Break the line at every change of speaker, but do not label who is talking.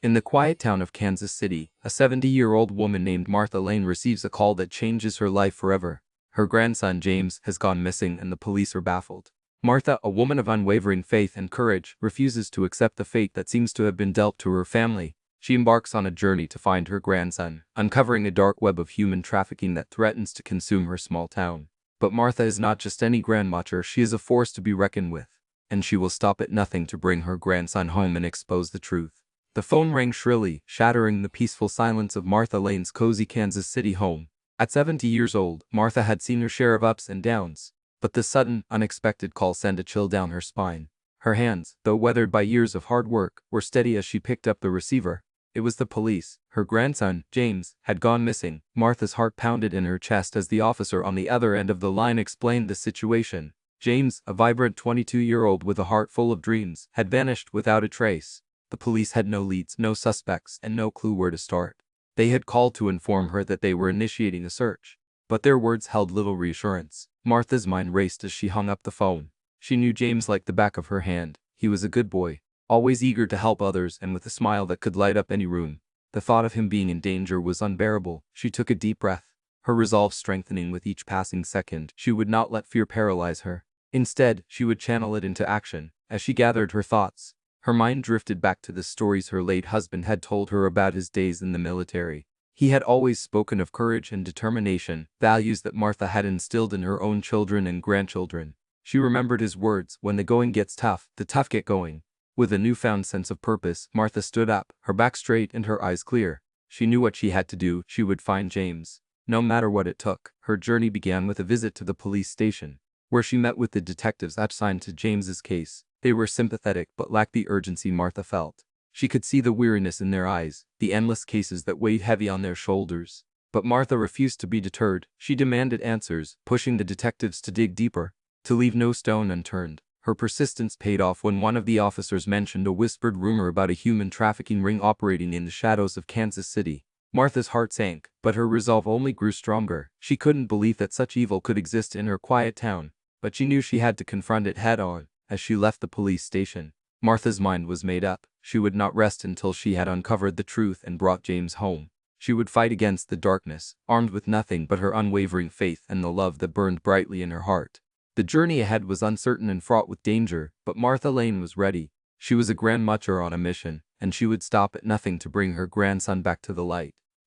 In the quiet town of Kansas City, a 70-year-old woman named Martha Lane receives a call that changes her life forever. Her grandson James has gone missing and the police are baffled. Martha, a woman of unwavering faith and courage, refuses to accept the fate that seems to have been dealt to her family. She embarks on a journey to find her grandson, uncovering a dark web of human trafficking that threatens to consume her small town. But Martha is not just any grandmother, she is a force to be reckoned with. And she will stop at nothing to bring her grandson home and expose the truth. The phone rang shrilly, shattering the peaceful silence of Martha Lane's cozy Kansas City home. At 70 years old, Martha had seen her share of ups and downs. But the sudden, unexpected call sent a chill down her spine. Her hands, though weathered by years of hard work, were steady as she picked up the receiver. It was the police. Her grandson, James, had gone missing. Martha's heart pounded in her chest as the officer on the other end of the line explained the situation. James, a vibrant 22-year-old with a heart full of dreams, had vanished without a trace. The police had no leads, no suspects, and no clue where to start. They had called to inform her that they were initiating a search. But their words held little reassurance. Martha's mind raced as she hung up the phone. She knew James like the back of her hand. He was a good boy, always eager to help others and with a smile that could light up any room. The thought of him being in danger was unbearable. She took a deep breath, her resolve strengthening with each passing second. She would not let fear paralyze her. Instead, she would channel it into action. As she gathered her thoughts, her mind drifted back to the stories her late husband had told her about his days in the military. He had always spoken of courage and determination, values that Martha had instilled in her own children and grandchildren. She remembered his words, "When the going gets tough, the tough get going." With a newfound sense of purpose, Martha stood up, her back straight and her eyes clear. She knew what she had to do. She would find James, no matter what it took. Her journey began with a visit to the police station, where she met with the detectives assigned to James's case. They were sympathetic but lacked the urgency Martha felt. She could see the weariness in their eyes, the endless cases that weighed heavy on their shoulders. But Martha refused to be deterred. She demanded answers, pushing the detectives to dig deeper, to leave no stone unturned. Her persistence paid off when one of the officers mentioned a whispered rumor about a human trafficking ring operating in the shadows of Kansas City. Martha's heart sank, but her resolve only grew stronger. She couldn't believe that such evil could exist in her quiet town, but she knew she had to confront it head-on. As she left the police station, Martha's mind was made up. She would not rest until she had uncovered the truth and brought James home. She would fight against the darkness, armed with nothing but her unwavering faith and the love that burned brightly in her heart. The journey ahead was uncertain and fraught with danger, but Martha Lane was ready. She was a grandmother on a mission, and she would stop at nothing to bring her grandson back to the light.